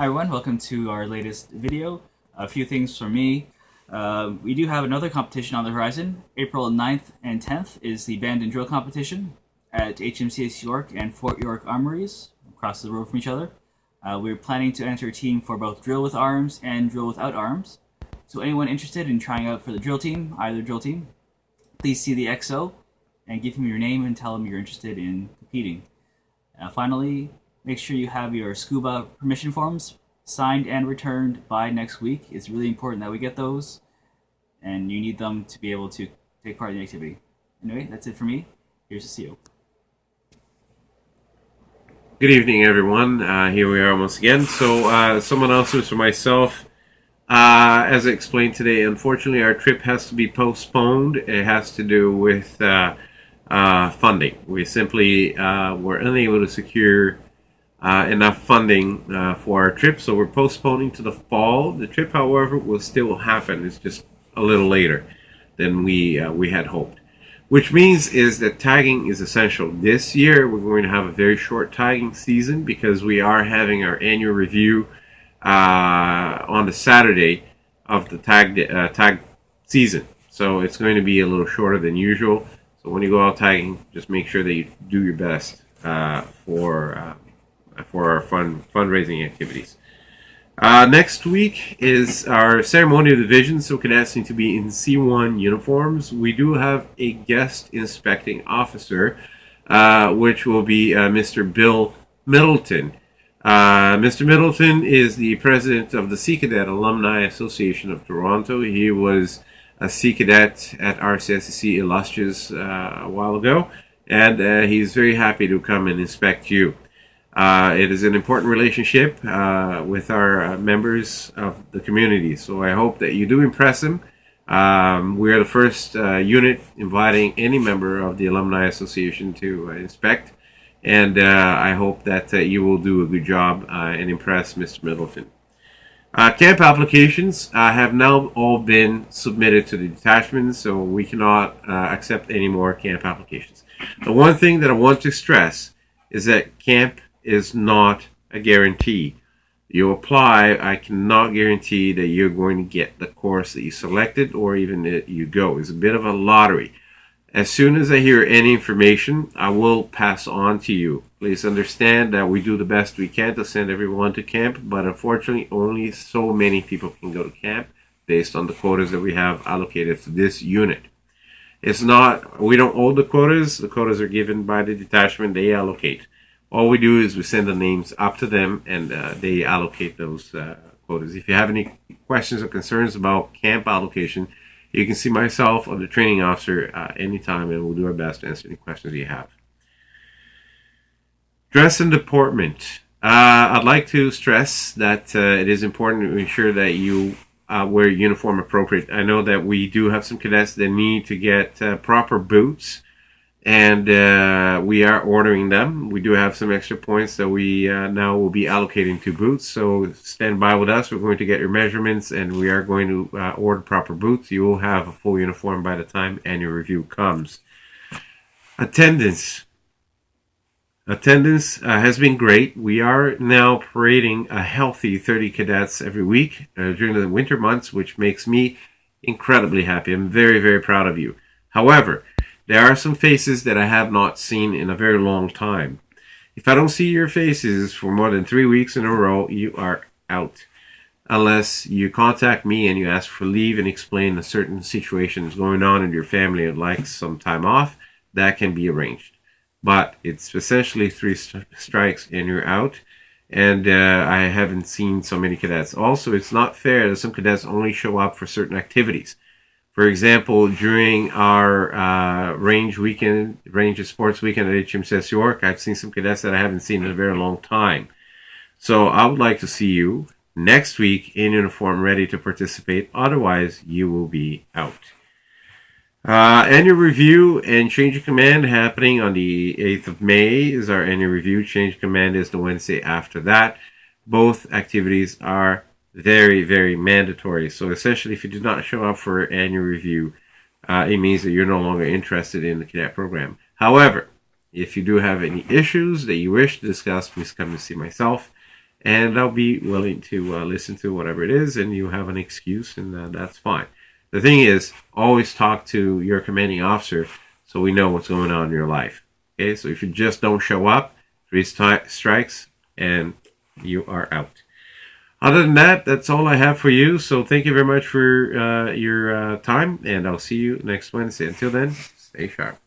Hi everyone, welcome to our latest video. A few things from me. We do have another competition on the horizon. April 9th and 10th is the band and drill competition at HMCS York and Fort York Armories, across the road from each other. We're planning to enter a team for both drill with arms and drill without arms. So anyone interested in trying out for the drill team, either drill team, please see the XO and give him your name and tell him you're interested in competing. Finally, make sure you have your scuba permission forms signed and returned by next week. It's really important that we get those, and you need them to be able to take part in the activity. Anyway, that's it for me. Here's the CO. Good evening, everyone. Here we are once again. So, some announcements for myself. As I explained today, unfortunately, our trip has to be postponed. It has to do with funding. We simply were unable to secure enough funding for our trip, so we're postponing to the fall. The trip, however, will still happen. It's just a little later than we had hoped. Which means is that tagging is essential. This year, we're going to have a very short tagging season because we are having our annual review on the Saturday of the tag season. So it's going to be a little shorter than usual. So when you go out tagging, just make sure that you do your best for our fundraising activities. Next week is our ceremonial division, so cadets need to be in C1 uniforms. We do have a guest inspecting officer, which will be Mr. Bill Middleton. Mr. Middleton is the president of the Sea Cadet Alumni Association of Toronto. He was a Sea Cadet at RCSCC Illustrious a while ago, and he's very happy to come and inspect you. It is an important relationship with our members of the community, so I hope that you do impress him. We are the first unit inviting any member of the Alumni Association to inspect, and I hope that you will do a good job and impress Mr. Middleton. Camp applications have now all been submitted to the detachment, so we cannot accept any more camp applications. The one thing that I want to stress is that camp is not a guarantee. You apply, I cannot guarantee that you're going to get the course that you selected or even that you go. It's a bit of a lottery. As soon as I hear any information, I will pass on to you. Please understand that we do the best we can to send everyone to camp, but unfortunately only so many people can go to camp based on the quotas that we have allocated to this unit. It's not, we don't own the quotas are given by the detachment, they allocate. All we do is we send the names up to them, and they allocate those quotas. If you have any questions or concerns about camp allocation, you can see myself or the training officer anytime, and we'll do our best to answer any questions you have. Dress and deportment. I'd like to stress that it is important to ensure that you wear uniform appropriate. I know that we do have some cadets that need to get proper boots, and we are ordering them. We do have some extra points that we now will be allocating to boots, so stand by with us. We're going to get your measurements, and we are going to order proper boots. You will have a full uniform by the time annual review comes. Attendance has been great. We are now parading a healthy 30 cadets every week during the winter months, which makes me incredibly happy. I'm very, very proud of you. However, there are some faces that I have not seen in a very long time. If I don't see your faces for more than 3 weeks in a row, you are out. Unless you contact me and you ask for leave and explain a certain situation is going on in your family and like some time off, that can be arranged. But it's essentially 3 strikes and you're out. And I haven't seen so many cadets. Also, it's not fair that some cadets only show up for certain activities. For example, during our range sports weekend at HMCS York, I've seen some cadets that I haven't seen in a very long time. So I would like to see you next week in uniform, ready to participate. Otherwise, you will be out. Annual review and change of command happening on the 8th of May is our annual review. Change of command is the Wednesday after that. Both activities are very, very mandatory. So essentially, if you do not show up for annual review, it means that you're no longer interested in the cadet program. However, if you do have any issues that you wish to discuss, please come to see myself. and I'll be willing to listen to whatever it is, and you have an excuse, and that's fine. The thing is, always talk to your commanding officer so we know what's going on in your life. Okay, so if you just don't show up, 3 strikes, and you are out. Other than that, that's all I have for you. So thank you very much for your time, and I'll see you next Wednesday. Until then, stay sharp.